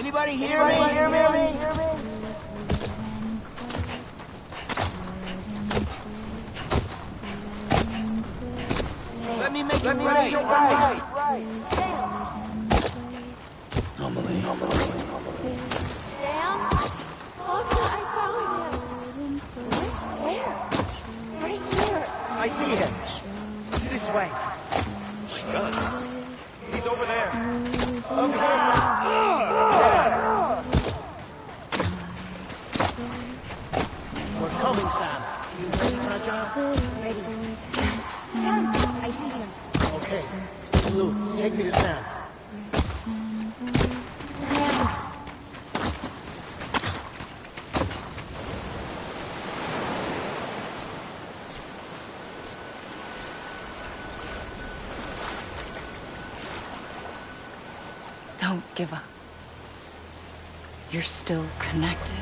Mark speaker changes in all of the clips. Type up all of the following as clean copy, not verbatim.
Speaker 1: Anybody hear me? Let me make it right.
Speaker 2: Normally.
Speaker 3: Sam? Told you I found him. Where? Right here.
Speaker 1: I see him. It's this way.
Speaker 4: He's over there.
Speaker 1: We're coming, Sam. You ready for a job?
Speaker 3: Ready. Sam, I see him.
Speaker 1: Okay. Blue, take me to Sam.
Speaker 5: Don't give up. You're still connected.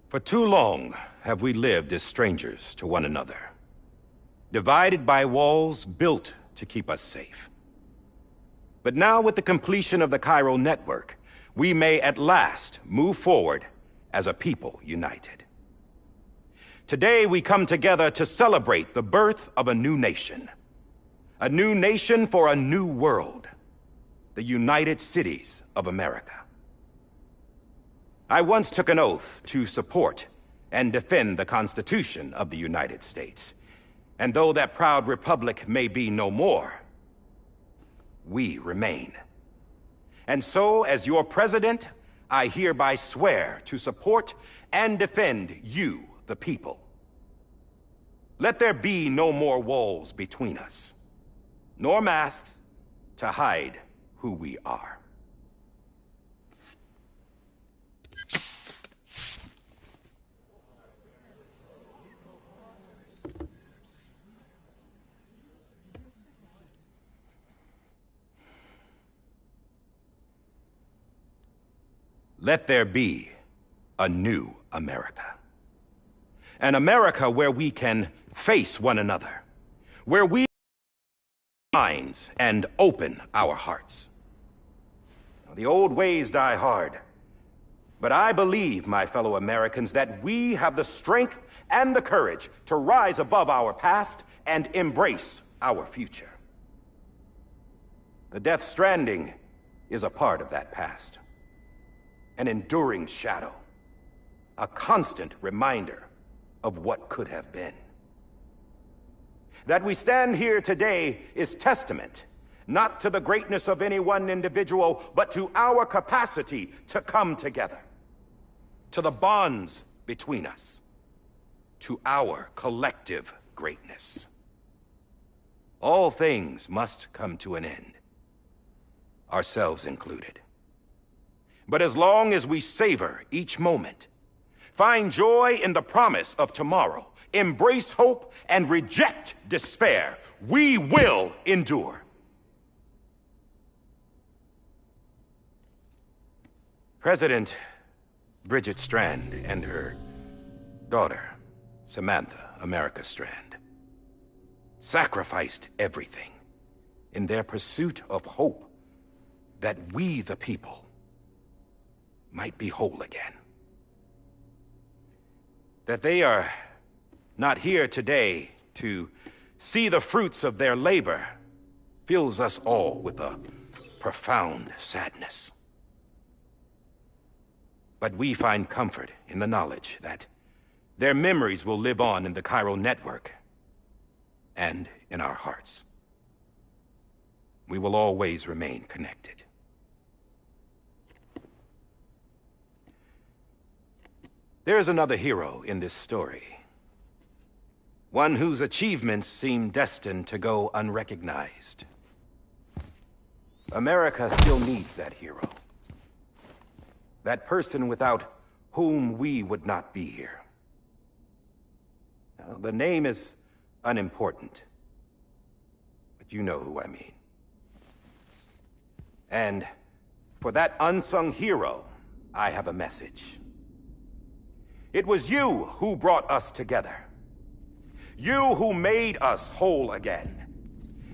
Speaker 4: For too long have we lived as strangers to one another, divided by walls built to keep us safe. But now, with the completion of the Cairo network, we may at last move forward as a people united. Today we come together to celebrate the birth of a new nation for a new world, the United Cities of America. I once took an oath to support and defend the Constitution of the United States. And though that proud republic may be no more, we remain. And so, as your president, I hereby swear to support and defend you, the people. Let there be no more walls between us, nor masks to hide who we are. Let there be a new America. An America where we can face one another, where we minds and open our hearts. The old ways die hard. But I believe, my fellow Americans, that we have the strength and the courage to rise above our past and embrace our future. The Death Stranding is a part of that past. An enduring shadow. A constant reminder of what could have been. That we stand here today is testament, not to the greatness of any one individual, but to our capacity to come together. To the bonds between us. To our collective greatness. All things must come to an end. Ourselves included. But as long as we savor each moment, find joy in the promise of tomorrow, embrace hope, and reject despair, we will endure. President Bridget Strand and her daughter, Samantha America Strand, sacrificed everything in their pursuit of hope that we, the people, might be whole again. That they are not here today to see the fruits of their labor fills us all with a profound sadness. But we find comfort in the knowledge that their memories will live on in the chiral network and in our hearts. We will always remain connected. There's another hero in this story. One whose achievements seem destined to go unrecognized. America still needs that hero. That person without whom we would not be here. Now, the name is unimportant, but you know who I mean. And for that unsung hero, I have a message. It was you who brought us together. You who made us whole again.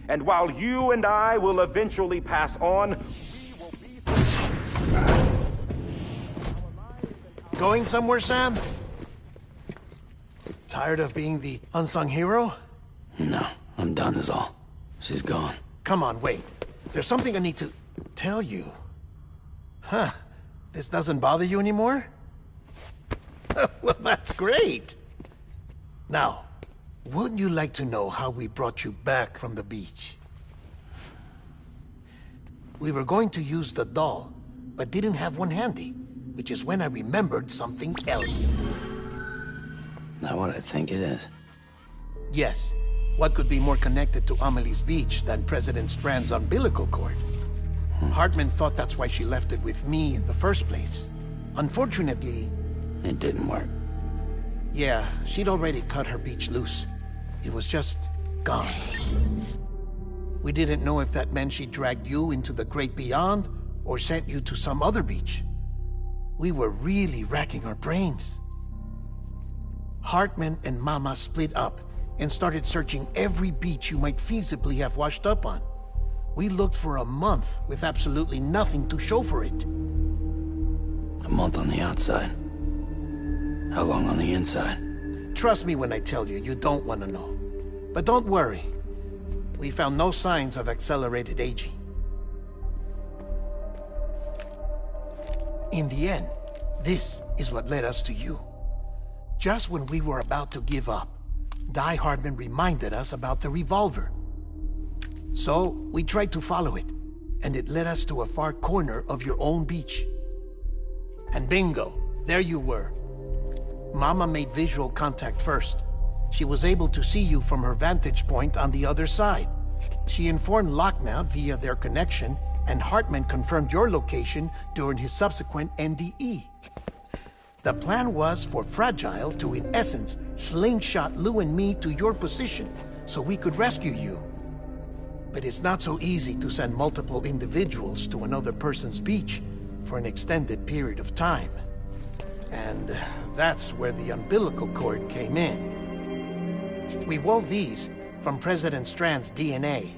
Speaker 4: And while you and I will eventually pass on, we will be...
Speaker 1: Going somewhere, Sam? Tired of being the unsung hero?
Speaker 2: No, I'm done is all. She's gone.
Speaker 1: Come on, wait. There's something I need to tell you. Huh. This doesn't bother you anymore? Well, that's great. Now, wouldn't you like to know how we brought you back from the beach? We were going to use the doll, but didn't have one handy, which is when I remembered something else.
Speaker 2: Not what I think it is.
Speaker 1: Yes. What could be more connected to Amelie's beach than President Strand's umbilical cord? Hartman thought that's why she left it with me in the first place. Unfortunately...
Speaker 2: It didn't work.
Speaker 1: Yeah, she'd already cut her beach loose. It was just gone. We didn't know if that meant she dragged you into the great beyond or sent you to some other beach. We were really racking our brains. Hartman and Mama split up and started searching every beach you might feasibly have washed up on. We looked for a month with absolutely nothing to show for it.
Speaker 2: A month on the outside. How long on the inside?
Speaker 1: Trust me when I tell you, you don't want to know. But don't worry. We found no signs of accelerated aging. In the end, this is what led us to you. Just when we were about to give up, Die Hardman reminded us about the revolver. So, we tried to follow it, and it led us to a far corner of your own beach. And bingo, there you were. Mama made visual contact first. She was able to see you from her vantage point on the other side. She informed Lochna via their connection, and Hartman confirmed your location during his subsequent NDE. The plan was for Fragile to, in essence, slingshot Lou and me to your position so we could rescue you. But it's not so easy to send multiple individuals to another person's beach for an extended period of time. And that's where the umbilical cord came in. We wove these from President Strand's DNA.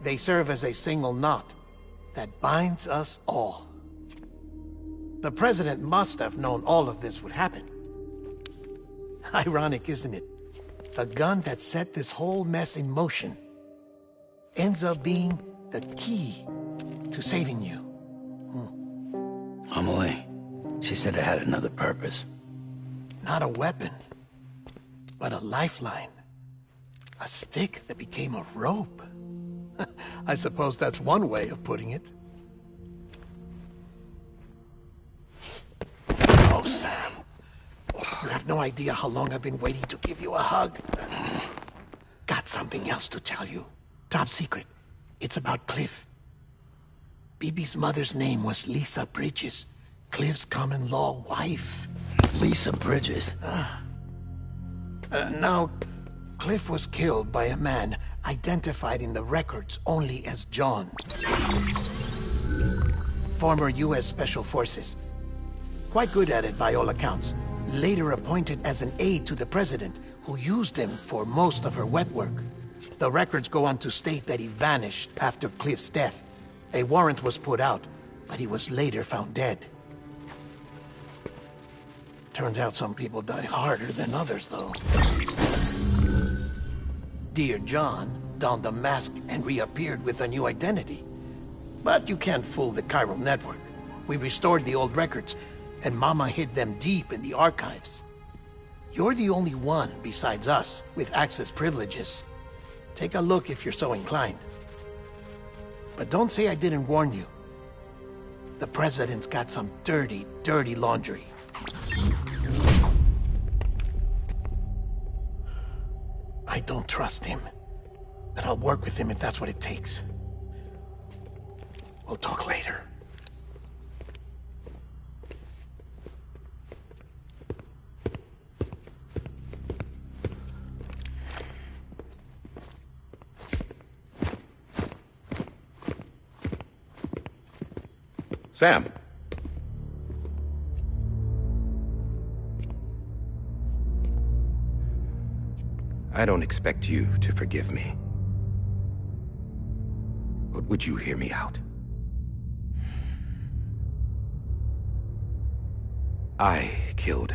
Speaker 1: They serve as a single knot, that binds us all. The president must have known all of this would happen. Ironic, isn't it? The gun that set this whole mess in motion ends up being the key to saving you.
Speaker 2: Amelie, she said it had another purpose.
Speaker 1: Not a weapon, but a lifeline. A stick that became a rope. I suppose that's one way of putting it. Oh, Sam. You have no idea how long I've been waiting to give you a hug. Got something else to tell you. Top secret. It's about Cliff. Bibi's mother's name was Lisa Bridges, Cliff's common-law wife.
Speaker 2: Lisa Bridges?
Speaker 1: Now, Cliff was killed by a man identified in the records only as John. Former U.S. Special Forces. Quite good at it by all accounts. Later appointed as an aide to the president, who used him for most of her wet work. The records go on to state that he vanished after Cliff's death. A warrant was put out, but he was later found dead. Turns out some people die harder than others, though. Dear John donned a mask and reappeared with a new identity. But you can't fool the chiral network. We restored the old records, and Mama hid them deep in the archives. You're the only one besides us with access privileges. Take a look if you're so inclined. But don't say I didn't warn you. The president's got some dirty, dirty laundry. I don't trust him, but I'll work with him if that's what it takes. We'll talk later.
Speaker 4: Sam. I don't expect you to forgive me. But would you hear me out? I killed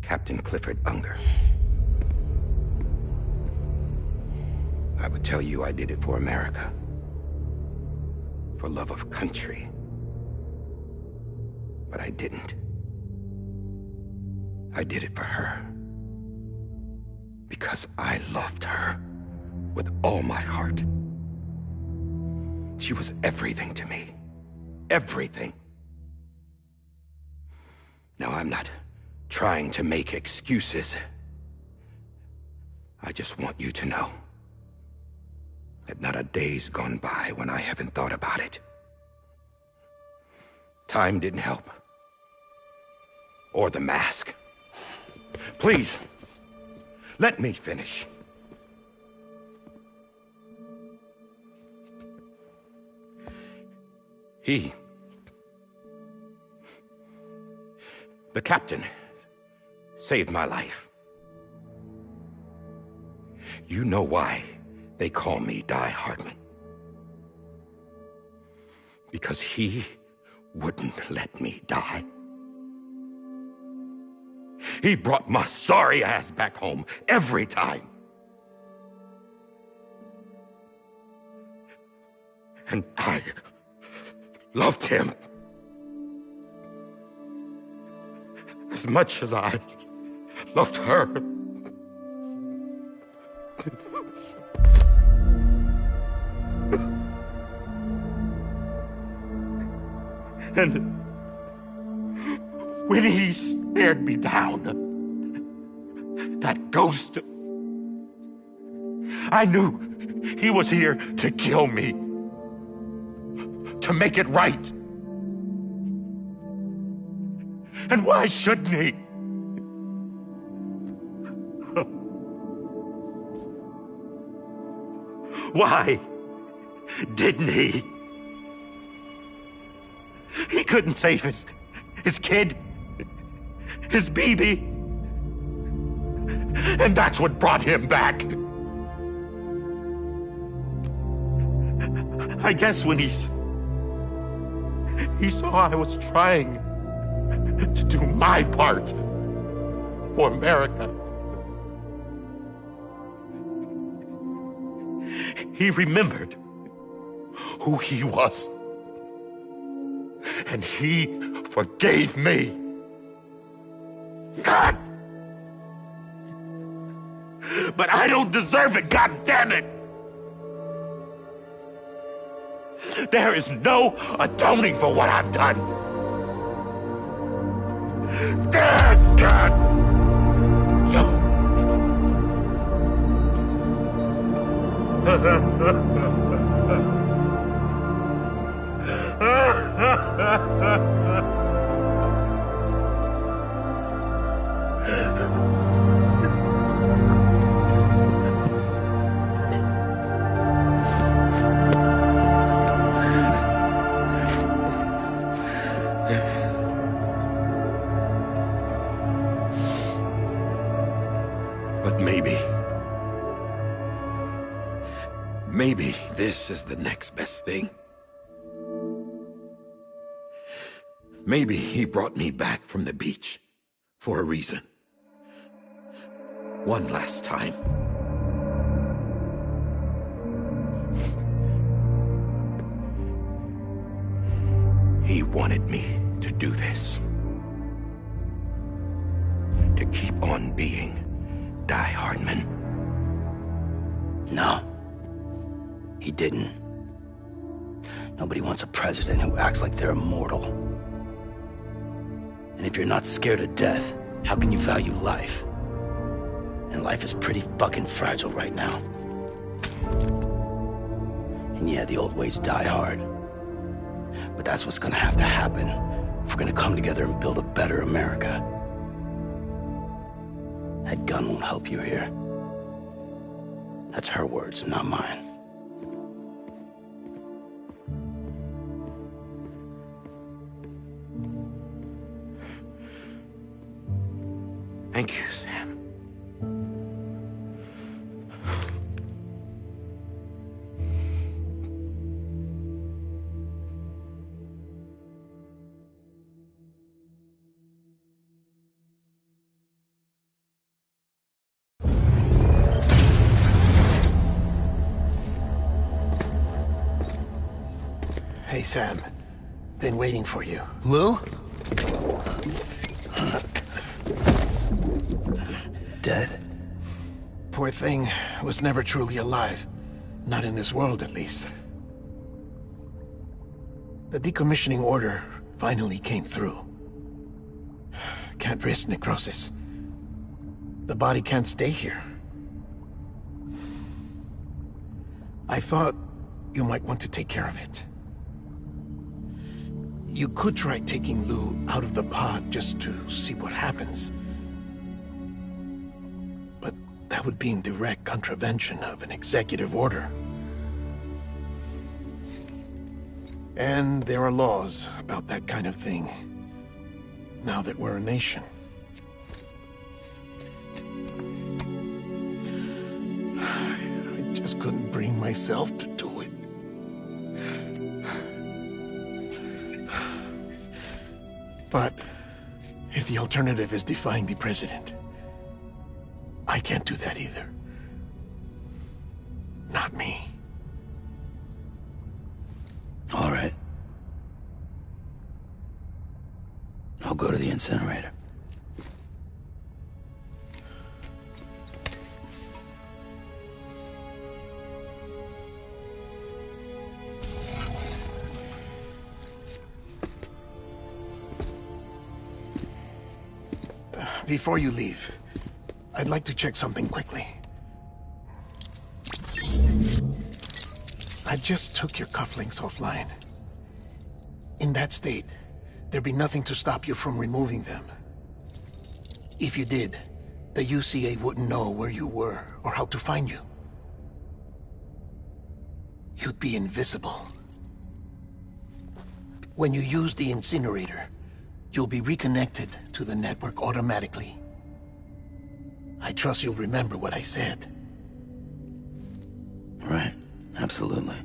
Speaker 4: Captain Clifford Unger. I would tell you I did it for America. For love of country. But I didn't. I did it for her. Because I loved her with all my heart. She was everything to me. Everything. Now, I'm not trying to make excuses. I just want you to know that not a day's gone by when I haven't thought about it. Time didn't help. Or the mask. Please, let me finish. The captain, saved my life. You know why they call me Die Hardman. Because he wouldn't let me die. He brought my sorry ass back home every time. And I loved him as much as I loved her. And when he stared me down, that ghost, I knew he was here to kill me, to make it right. And why shouldn't he? Why didn't he? He couldn't save his kid, his baby. And that's what brought him back. I guess when he
Speaker 6: He saw I was trying to do my part for America. He remembered who he was. And he forgave me. God! But I don't deserve it, God damn it! There is no atoning for what I've done. God!
Speaker 4: But maybe this is the next best thing. Maybe he brought me back from the beach for a reason. One last time. He wanted me to do this. To keep on being Die Hardman.
Speaker 2: No. He didn't. Nobody wants a president who acts like they're immortal. And if you're not scared of death, how can you value life? And life is pretty fucking fragile right now. And yeah, the old ways die hard. But that's what's gonna have to happen if we're gonna come together and build a better America. That gun won't help you here. That's her words, not mine.
Speaker 4: Thank you, Sam.
Speaker 1: Hey, Sam. Been waiting for you.
Speaker 2: Lou? Dead?
Speaker 1: Poor thing was never truly alive. Not in this world, at least. The decommissioning order finally came through. Can't risk necrosis. The body can't stay here. I thought you might want to take care of it. You could try taking Lou out of the pod just to see what happens. But that would be in direct contravention of an executive order. And there are laws about that kind of thing, now that we're a nation. I just couldn't bring myself to do it. But if the alternative is defying the president, I can't do that either. Not me.
Speaker 2: All right. I'll go to the incinerator.
Speaker 1: Before you leave, I'd like to check something quickly. I just took your cufflinks offline. In that state, there'd be nothing to stop you from removing them. If you did, the UCA wouldn't know where you were or how to find you. You'd be invisible. When you use the incinerator, you'll be reconnected to the network automatically. I trust you'll remember what I said.
Speaker 2: Right. Absolutely.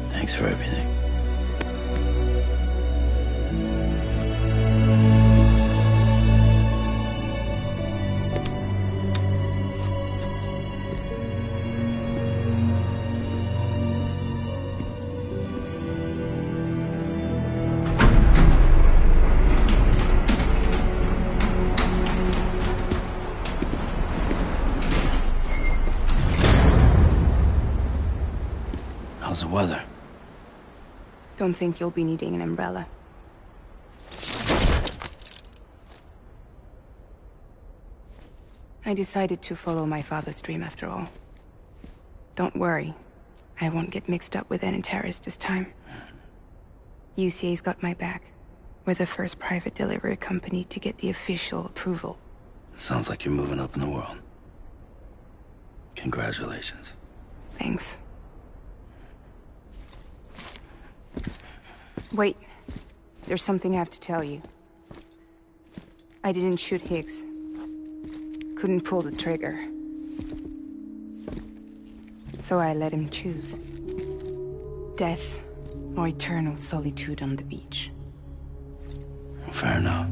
Speaker 2: Thanks for everything. How's the weather?
Speaker 7: Don't think you'll be needing an umbrella. I decided to follow my father's dream after all. Don't worry. I won't get mixed up with any terrorists this time. UCA's got my back. We're the first private delivery company to get the official approval.
Speaker 2: Sounds like you're moving up in the world. Congratulations.
Speaker 7: Thanks. Wait. There's something I have to tell you. I didn't shoot Higgs. Couldn't pull the trigger. So I let him choose. Death or eternal solitude on the beach.
Speaker 2: Fair enough.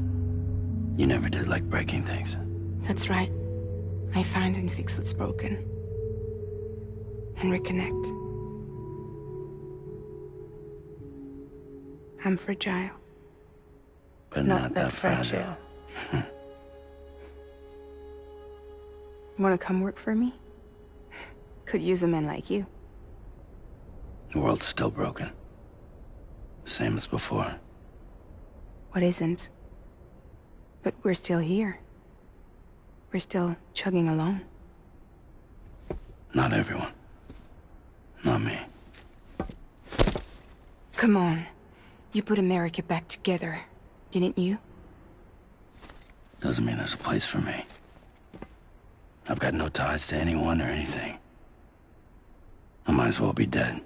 Speaker 2: You never did like breaking things.
Speaker 7: That's right. I find and fix what's broken. And reconnect. I'm fragile.
Speaker 2: But not that fragile.
Speaker 7: Wanna come work for me? Could use a man like you.
Speaker 2: The world's still broken. Same as before.
Speaker 7: What isn't? But we're still here. We're still chugging along.
Speaker 2: Not everyone. Not me.
Speaker 7: Come on. You put America back together, didn't you?
Speaker 2: Doesn't mean there's a place for me. I've got no ties to anyone or anything. I might as well be dead.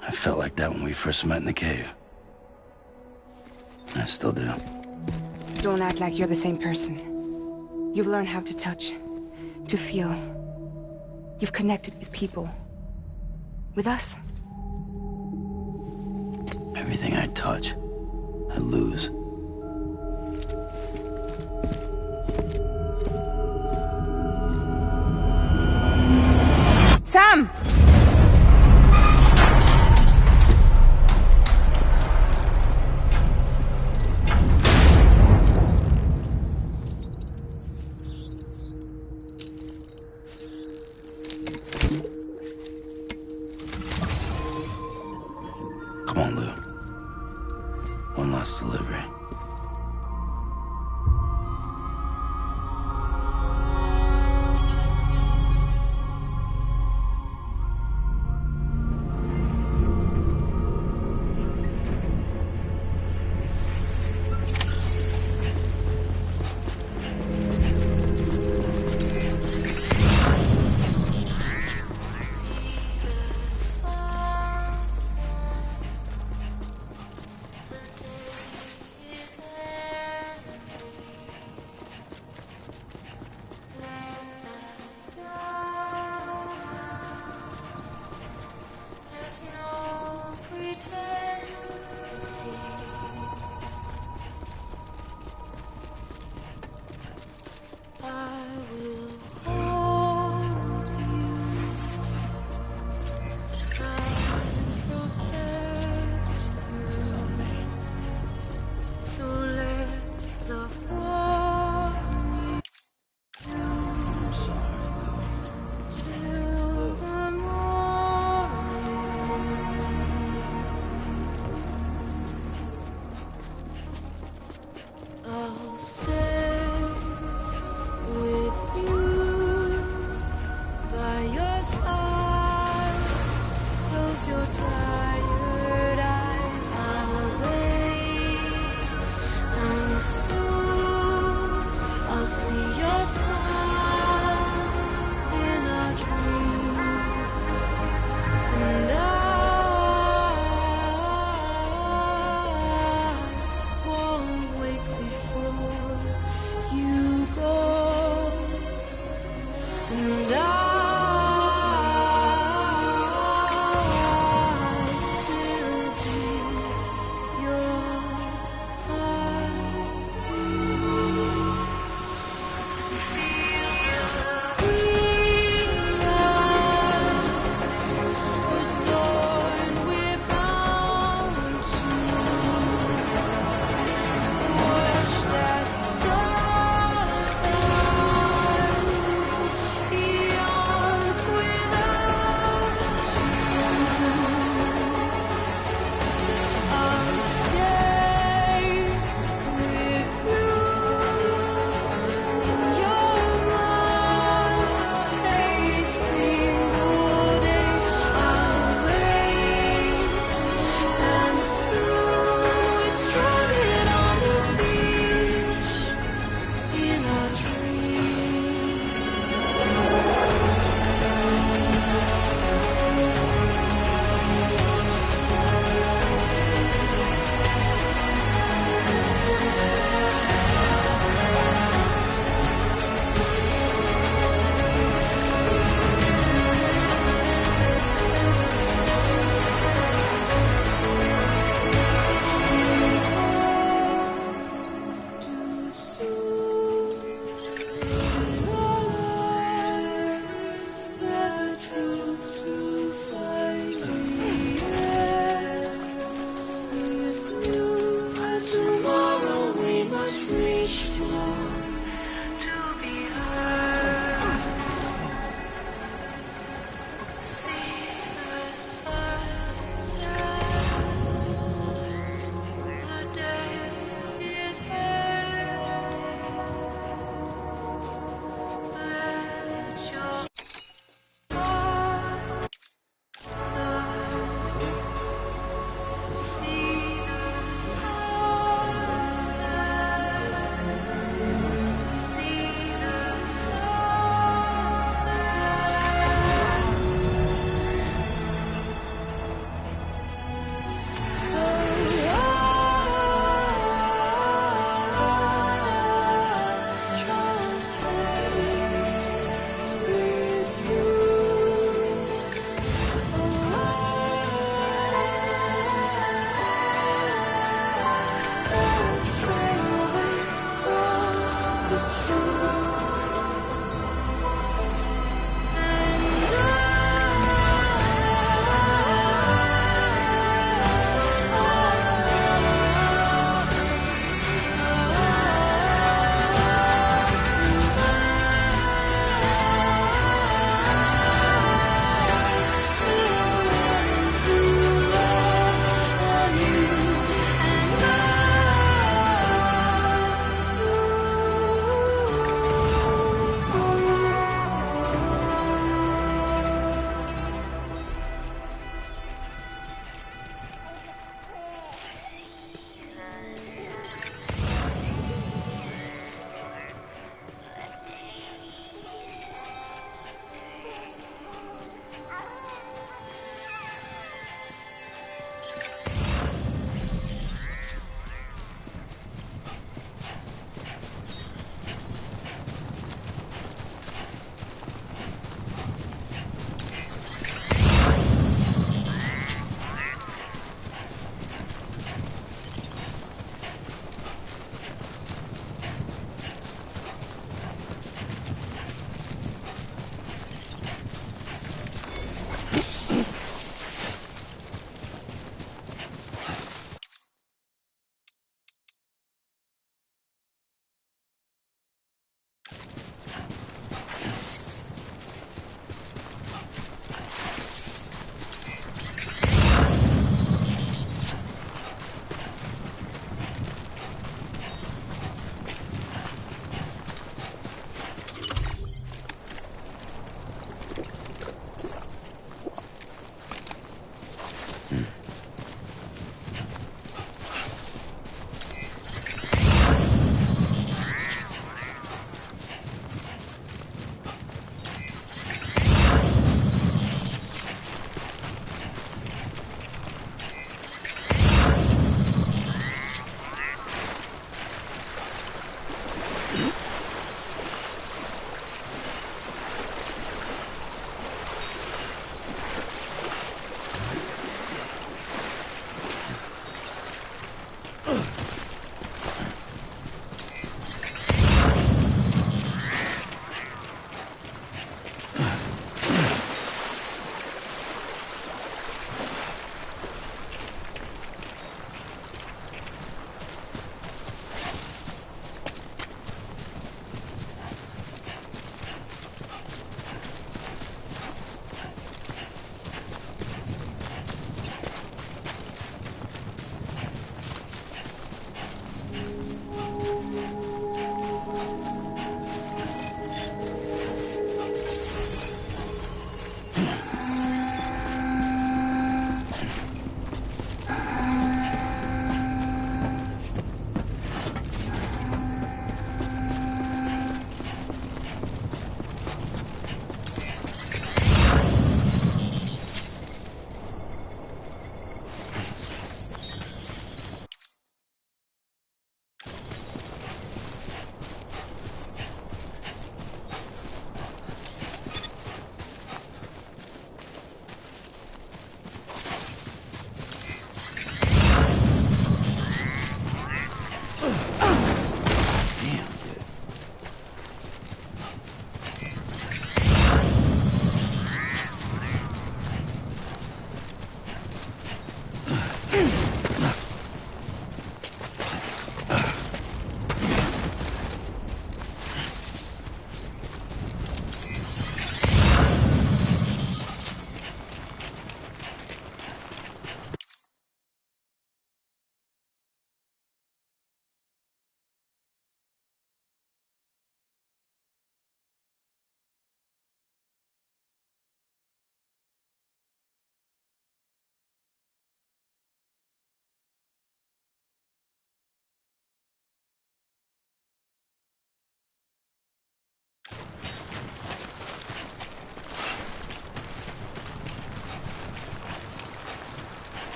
Speaker 2: I felt like that when we first met in the cave. I still do.
Speaker 7: Don't act like you're the same person. You've learned how to touch, to feel. You've connected with people. With us.
Speaker 2: Everything I touch, I lose.
Speaker 7: Sam!
Speaker 2: Come on, Lou. One last delivery.
Speaker 8: the truth.